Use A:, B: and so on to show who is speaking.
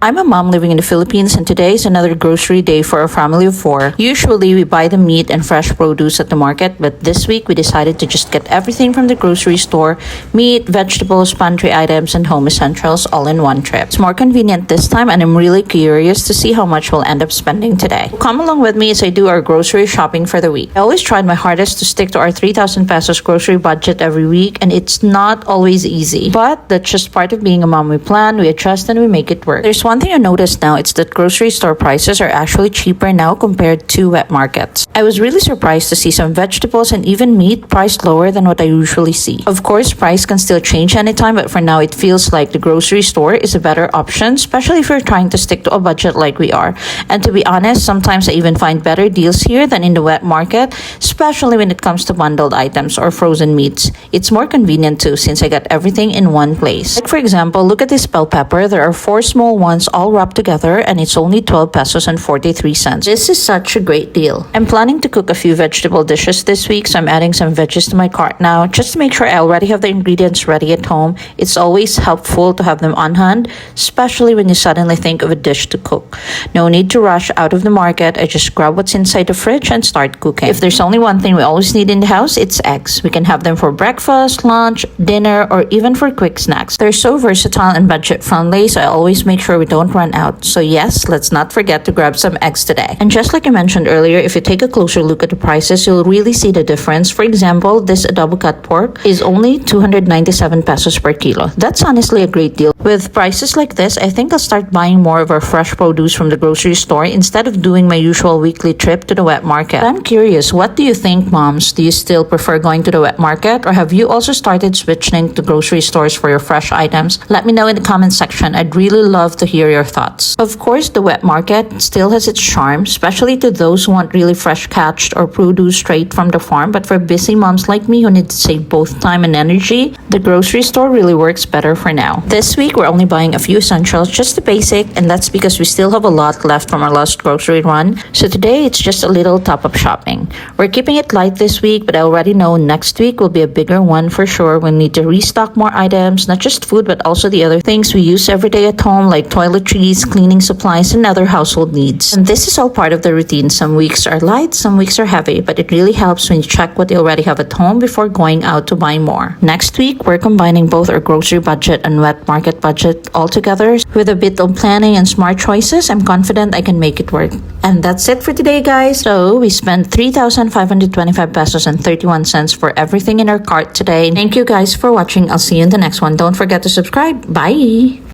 A: I'm a mom living in the Philippines, and today is another grocery day for a family of four. Usually, we buy the meat and fresh produce at the market, but this week we decided to just get everything from the grocery store: meat, vegetables, pantry items, and home essentials all in one trip. It's more convenient this time, and I'm really curious to see how much we'll end up spending today. Come along with me as I do our grocery shopping for the week. I always tried my hardest to stick to our 3,000 pesos grocery budget every week, and it's not always easy. But that's just part of being a mom. We plan, we adjust, and we make it work. There's one thing I noticed now, it's that grocery store prices are actually cheaper now compared to wet markets. I was really surprised to see some vegetables and even meat priced lower than what I usually see. Of course, price can still change anytime, but for now it feels like the grocery store is a better option, especially if you're trying to stick to a budget like we are. And to be honest, sometimes I even find better deals here than in the wet market, especially when it comes to bundled items or frozen meats. It's more convenient too, since I got everything in one place. Like for example, look at this bell pepper. There are 4 small ones all wrapped together, and it's only 12 pesos and 43 cents. This is such a great deal. I'm planning to cook a few vegetable dishes this week, so I'm adding some veggies to my cart now, just to make sure I already have the ingredients ready at home. It's always helpful to have them on hand, especially when you suddenly think of a dish to cook. No need to rush out of the market. I just grab what's inside the fridge and start cooking. If there's only one thing we always need in the house, it's eggs. We can have them for breakfast, lunch, dinner, or even for quick snacks. They're so versatile and budget friendly, so I always make sure we don't run out. So yes, let's not forget to grab some eggs today. And just like I mentioned earlier, if you take a closer look at the prices, you'll really see the difference. For example, this adobo cut pork is only 297 pesos per kilo. That's honestly a great deal. With prices like this, I think I'll start buying more of our fresh produce from the grocery store instead of doing my usual weekly trip to the wet market. I'm curious, what do you think, moms? Do you still prefer going to the wet market, or have you also started switching to grocery stores for your fresh items? Let me know in the comment section. I'd really love to hear your thoughts. Of course, the wet market still has its charm, especially to those who want really fresh catched or produce straight from the farm. But for busy moms like me who need to save both time and energy, the grocery store really works better for now. This week, we're only buying a few essentials, just the basic, and that's because we still have a lot left from our last grocery run. So today, it's just a little top-up shopping. We're keeping it light this week, but I already know next week will be a bigger one for sure. We'll need to restock more items, not just food, but also the other things we use every day at home, like toiletries, cleaning supplies, and other household needs. And this is all part of the routine. Some weeks are light, some weeks are heavy, but it really helps when you check what you already have at home before going out to buy more. Next week, we're combining both our grocery budget and wet market budget all together. With a bit of planning and smart choices, I'm confident I can make it work. And that's it for today, guys. So we spent 3,525 pesos and 31 cents for everything in our cart today. Thank you guys for watching. I'll see you in the next one. Don't forget to subscribe. Bye!